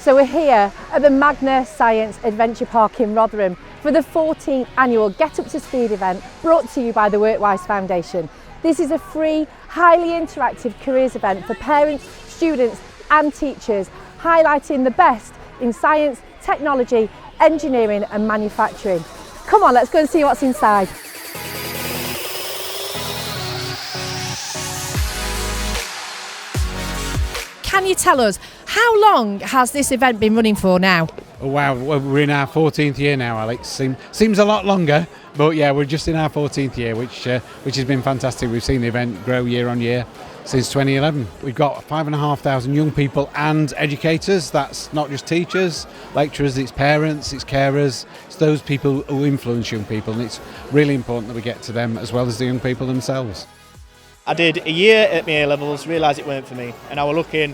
So we're here at the Magna Science Adventure Park in Rotherham for the 14th annual Get Up to Speed event brought to you by the WorkWise Foundation. This is a free, highly interactive careers event for parents, students and teachers, highlighting the best in science, technology, engineering and manufacturing. Come on, let's go and see what's inside. Can you tell us, how long has this event been running for now? Oh wow, we're in our 14th year now, Alex. Seems a lot longer, but yeah, we're just in our 14th year, which has been fantastic. We've seen the event grow year on year since 2011. We've got 5,500 young people and educators. That's not just teachers, lecturers, it's parents, it's carers, it's those people who influence young people, and it's really important that we get to them as well as the young people themselves. I did a year at my A-levels, realised it weren't for me, and I was looking,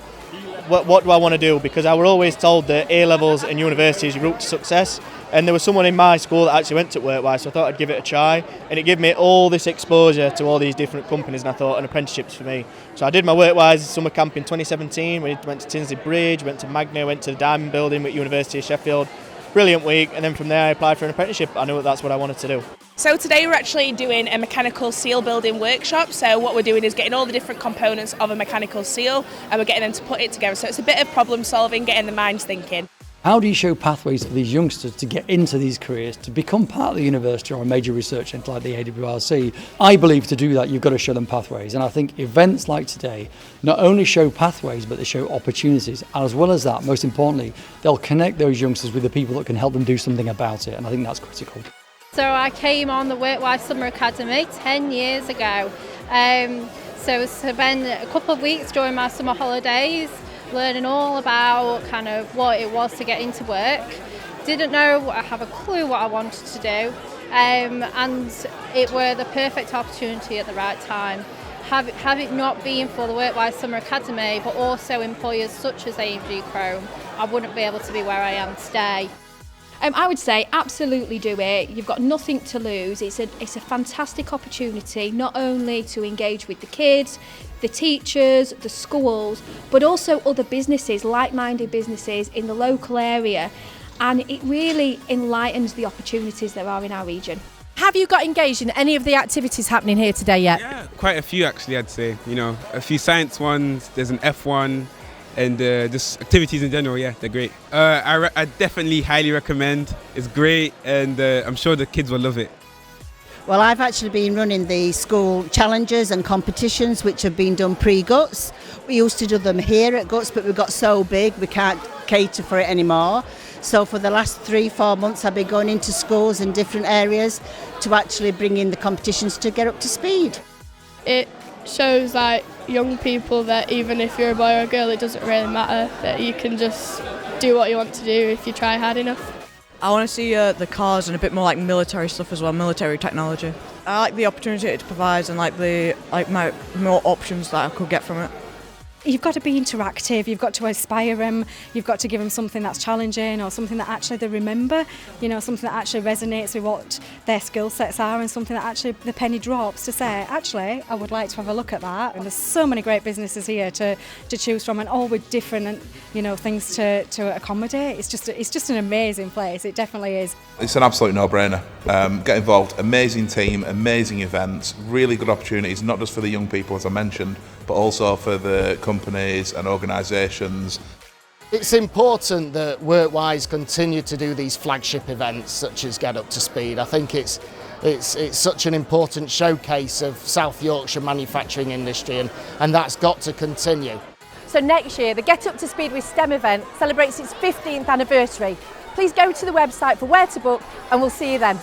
what do I want to do? Because I was always told that A-levels and university is your route to success, and there was someone in my school that actually went to WorkWise, so I thought I'd give it a try, and it gave me all this exposure to all these different companies, and I thought an apprenticeship's for me. So I did my WorkWise summer camp in 2017, we went to Tinsley Bridge, went to Magna, went to the Diamond Building at University of Sheffield. Brilliant week, and then from there I applied for an apprenticeship. I knew that's what I wanted to do. So today we're actually doing a mechanical seal building workshop. So what we're doing is getting all the different components of a mechanical seal and we're getting them to put it together. So it's a bit of problem solving, getting the minds thinking. How do you show pathways for these youngsters to get into these careers, to become part of the university or a major research centre like the AWRC? I believe to do that you've got to show them pathways, and I think events like today not only show pathways but they show opportunities, and as well as that, most importantly, they'll connect those youngsters with the people that can help them do something about it, and I think that's critical. So I came on the WorkWise Summer Academy 10 years ago. So to spend a couple of weeks during my summer holidays learning all about kind of what it was to get into work. Didn't know, I have a clue what I wanted to do, and it were the perfect opportunity at the right time. Have it not been for the WorkWise Summer Academy, but also employers such as AMG Chrome, I wouldn't be able to be where I am today. I would say absolutely do it. You've got nothing to lose. It's a fantastic opportunity not only to engage with the kids, the teachers, the schools, but also other businesses, like-minded businesses in the local area, and it really enlightens the opportunities there are in our region. Have you got engaged in any of the activities happening here today yet? Yeah, quite a few actually, I'd say. You know, a few science ones, there's an F1, and just activities in general, yeah, they're great. I definitely highly recommend. It's great, and I'm sure the kids will love it. Well, I've actually been running the school challenges and competitions which have been done pre-GUTS. We used to do them here at GUTS, but we got so big we can't cater for it anymore. So for the last 3-4 months I've been going into schools in different areas to actually bring in the competitions to get up to speed. It shows like young people that even if you're a boy or a girl, it doesn't really matter, that you can just do what you want to do if you try hard enough. I want to see the cars and a bit more like military stuff as well, military technology. I like the opportunity it provides and my more options that I could get from it. You've got to be interactive, you've got to inspire them, you've got to give them something that's challenging or something that actually they remember, you know, something that actually resonates with what their skill sets are, and something that actually the penny drops to say, actually, I would like to have a look at that. And there's so many great businesses here to choose from, and all with different, you know, things to accommodate. It's just an amazing place, it definitely is. It's an absolute no-brainer. Get involved, amazing team, amazing events, really good opportunities, not just for the young people as I mentioned, but also for the companies and organisations. It's important that WorkWise continue to do these flagship events such as Get Up to Speed. I think it's such an important showcase of South Yorkshire manufacturing industry, and that's got to continue. So next year, the Get Up to Speed with STEM event celebrates its 15th anniversary. Please go to the website for where to book, and we'll see you then.